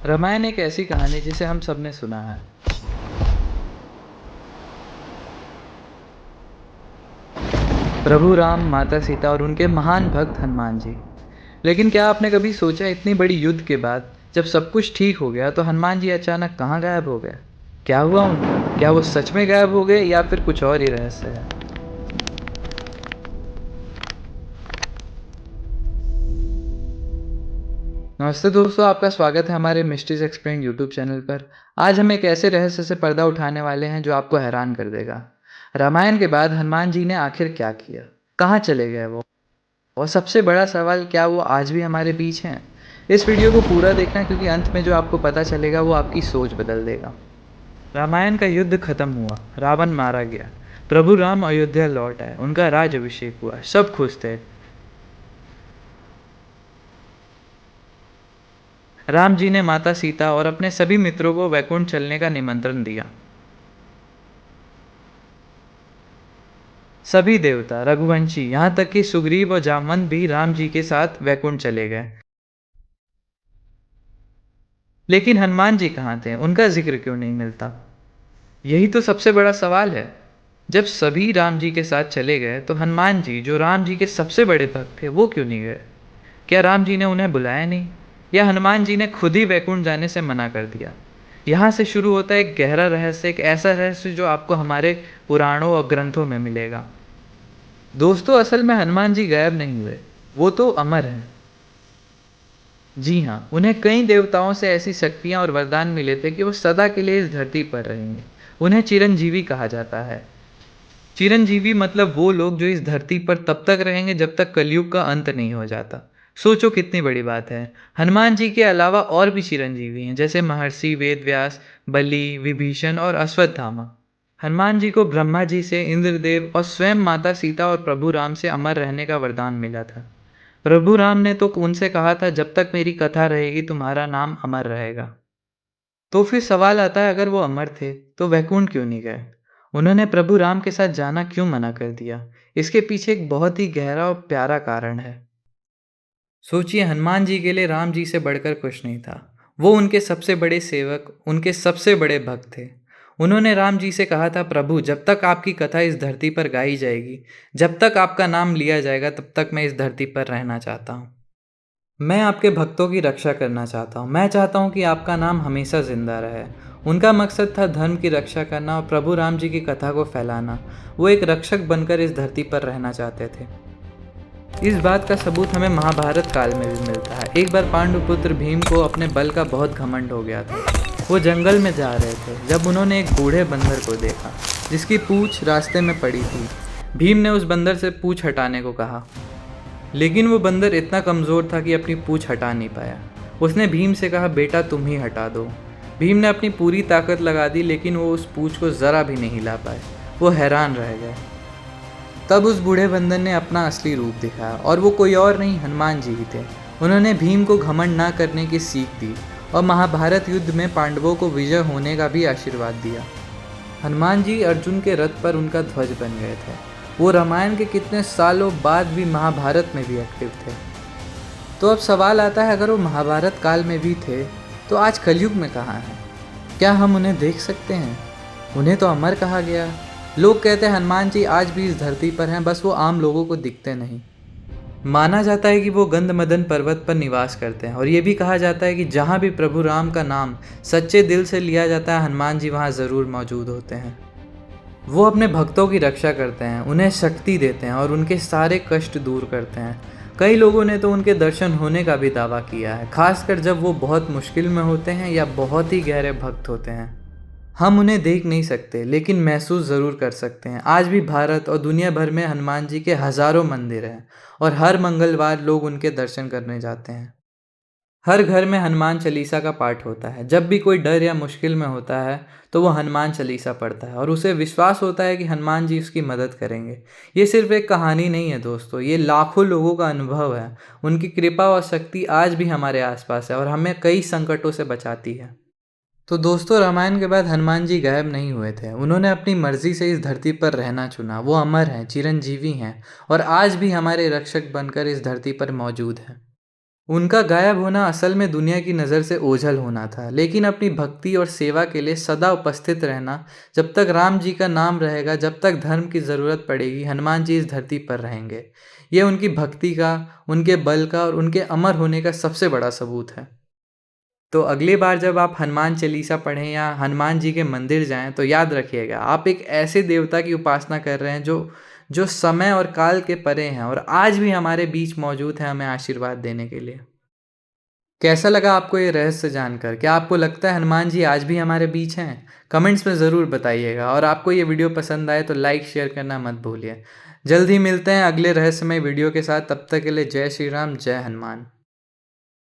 रामायण एक ऐसी कहानी जिसे हम सबने सुना है। प्रभु राम, माता सीता और उनके महान भक्त हनुमान जी। लेकिन क्या आपने कभी सोचा, इतनी बड़ी युद्ध के बाद जब सब कुछ ठीक हो गया तो हनुमान जी अचानक कहाँ गायब हो गए? क्या हुआ उनका? क्या वो सच में गायब हो गए या फिर कुछ और ही रहस्य है? नमस्ते दोस्तों, आपका स्वागत है हमारे मिस्ट्रीज एक्सप्लेन यूट्यूब चैनल पर। आज हम एक ऐसे रहस्य से पर्दा उठाने वाले हैं जो आपको हैरान कर देगा। रामायण के बाद हनुमान जी ने आखिर क्या किया? कहाँ चले गए वो? और सबसे बड़ा सवाल, क्या वो आज भी हमारे बीच हैं? इस वीडियो को पूरा देखना, क्योंकि अंत में जो आपको पता चलेगा वो आपकी सोच बदल देगा। रामायण का युद्ध खत्म हुआ, रावण मारा गया, प्रभु राम अयोध्या लौट आए, उनका राज अभिषेक हुआ, सब खुश थे। राम जी ने माता सीता और अपने सभी मित्रों को वैकुंठ चलने का निमंत्रण दिया। सभी देवता, रघुवंशी, यहाँ तक कि सुग्रीव और जामवंत भी राम जी के साथ वैकुंठ चले गए। लेकिन हनुमान जी कहाँ थे? उनका जिक्र क्यों नहीं मिलता? यही तो सबसे बड़ा सवाल है। जब सभी राम जी के साथ चले गए तो हनुमान जी, जो राम जी के सबसे बड़े भक्त थे, वो क्यों नहीं गए? क्या राम जी ने उन्हें बुलाया नहीं, या हनुमान जी ने खुद ही वैकुंठ जाने से मना कर दिया? यहाँ से शुरू होता है एक गहरा रहस्य, एक ऐसा रहस्य जो आपको हमारे पुराणों और ग्रंथों में मिलेगा। दोस्तों, असल में हनुमान जी गायब नहीं हुए, वो तो अमर हैं। जी हाँ, उन्हें कई देवताओं से ऐसी शक्तियाँ और वरदान मिले थे कि वो सदा के लिए इस धरती पर रहेंगे। उन्हें चिरंजीवी कहा जाता है। चिरंजीवी मतलब वो लोग जो इस धरती पर तब तक रहेंगे जब तक कलयुग का अंत नहीं हो जाता। सोचो कितनी बड़ी बात है। हनुमान जी के अलावा और भी चिरंजीवी हैं, जैसे महर्षि वेदव्यास, बलि, विभीषण और अश्वत्थामा। हनुमान जी को ब्रह्मा जी से, इंद्रदेव और स्वयं माता सीता और प्रभु राम से अमर रहने का वरदान मिला था। प्रभु राम ने तो उनसे कहा था, जब तक मेरी कथा रहेगी तुम्हारा नाम अमर रहेगा। तो फिर सवाल आता है, अगर वो अमर थे तो वैकुंठ क्यों नहीं गए? उन्होंने प्रभु राम के साथ जाना क्यों मना कर दिया? इसके पीछे एक बहुत ही गहरा और प्यारा कारण है। सोचिए, हनुमान जी के लिए राम जी से बढ़कर कुछ नहीं था। वो उनके सबसे बड़े सेवक, उनके सबसे बड़े भक्त थे। उन्होंने राम जी से कहा था, प्रभु जब तक आपकी कथा इस धरती पर गाई जाएगी, जब तक आपका नाम लिया जाएगा, तब तक मैं इस धरती पर रहना चाहता हूँ। मैं आपके भक्तों की रक्षा करना चाहता हूँ। मैं चाहता हूँ कि आपका नाम हमेशा जिंदा रहे। उनका मकसद था धर्म की रक्षा करना और प्रभु राम जी की कथा को फैलाना। वो एक रक्षक बनकर इस धरती पर रहना चाहते थे। इस बात का सबूत हमें महाभारत काल में भी मिलता है। एक बार पांडुपुत्र भीम को अपने बल का बहुत घमंड हो गया था। वो जंगल में जा रहे थे जब उन्होंने एक बूढ़े बंदर को देखा, जिसकी पूंछ रास्ते में पड़ी थी। भीम ने उस बंदर से पूंछ हटाने को कहा, लेकिन वो बंदर इतना कमज़ोर था कि अपनी पूंछ हटा नहीं पाया। उसने भीम से कहा, बेटा तुम ही हटा दो। भीम ने अपनी पूरी ताकत लगा दी, लेकिन वो उस पूंछ को ज़रा भी नहीं हिला पाए। वो हैरान रह गए। तब उस बूढ़े बंदर ने अपना असली रूप दिखाया, और वो कोई और नहीं, हनुमान जी ही थे। उन्होंने भीम को घमंड ना करने की सीख दी और महाभारत युद्ध में पांडवों को विजय होने का भी आशीर्वाद दिया। हनुमान जी अर्जुन के रथ पर उनका ध्वज बन गए थे। वो रामायण के कितने सालों बाद भी महाभारत में भी एक्टिव थे। तो अब सवाल आता है, अगर वो महाभारत काल में भी थे तो आज कलयुग में कहाँ हैं? क्या हम उन्हें देख सकते हैं? उन्हें तो अमर कहा गया। लोग कहते हैं हनुमान जी आज भी इस धरती पर हैं, बस वो आम लोगों को दिखते नहीं। माना जाता है कि वो गंधमदन पर्वत पर निवास करते हैं, और ये भी कहा जाता है कि जहाँ भी प्रभु राम का नाम सच्चे दिल से लिया जाता है, हनुमान जी वहाँ ज़रूर मौजूद होते हैं। वो अपने भक्तों की रक्षा करते हैं, उन्हें शक्ति देते हैं और उनके सारे कष्ट दूर करते हैं। कई लोगों ने तो उनके दर्शन होने का भी दावा किया है, खासकर जब वो बहुत मुश्किल में होते हैं या बहुत ही गहरे भक्त होते हैं। हम उन्हें देख नहीं सकते, लेकिन महसूस ज़रूर कर सकते हैं। आज भी भारत और दुनिया भर में हनुमान जी के हज़ारों मंदिर हैं, और हर मंगलवार लोग उनके दर्शन करने जाते हैं। हर घर में हनुमान चालीसा का पाठ होता है। जब भी कोई डर या मुश्किल में होता है तो वो हनुमान चालीसा पढ़ता है, और उसे विश्वास होता है कि हनुमान जी उसकी मदद करेंगे। ये सिर्फ एक कहानी नहीं है दोस्तों, ये लाखों लोगों का अनुभव है। उनकी कृपा और शक्ति आज भी हमारे आसपास है और हमें कई संकटों से बचाती है। तो दोस्तों, रामायण के बाद हनुमान जी गायब नहीं हुए थे। उन्होंने अपनी मर्जी से इस धरती पर रहना चुना। वो अमर हैं, चिरंजीवी हैं, और आज भी हमारे रक्षक बनकर इस धरती पर मौजूद हैं। उनका गायब होना असल में दुनिया की नज़र से ओझल होना था, लेकिन अपनी भक्ति और सेवा के लिए सदा उपस्थित रहना। जब तक राम जी का नाम रहेगा, जब तक धर्म की ज़रूरत पड़ेगी, हनुमान जी इस धरती पर रहेंगे। ये उनकी भक्ति का, उनके बल का और उनके अमर होने का सबसे बड़ा सबूत है। तो अगली बार जब आप हनुमान चालीसा पढ़ें या हनुमान जी के मंदिर जाएं, तो याद रखिएगा आप एक ऐसे देवता की उपासना कर रहे हैं जो जो समय और काल के परे हैं और आज भी हमारे बीच मौजूद है हमें आशीर्वाद देने के लिए। कैसा लगा आपको ये रहस्य जानकर? क्या आपको लगता है हनुमान जी आज भी हमारे बीच हैं? कमेंट्स में ज़रूर बताइएगा और आपको ये वीडियो पसंद आए तो लाइक शेयर करना मत भूलिए। जल्द ही मिलते हैं अगले रहस्यमय वीडियो के साथ, तब तक के लिए जय श्री राम, जय हनुमान।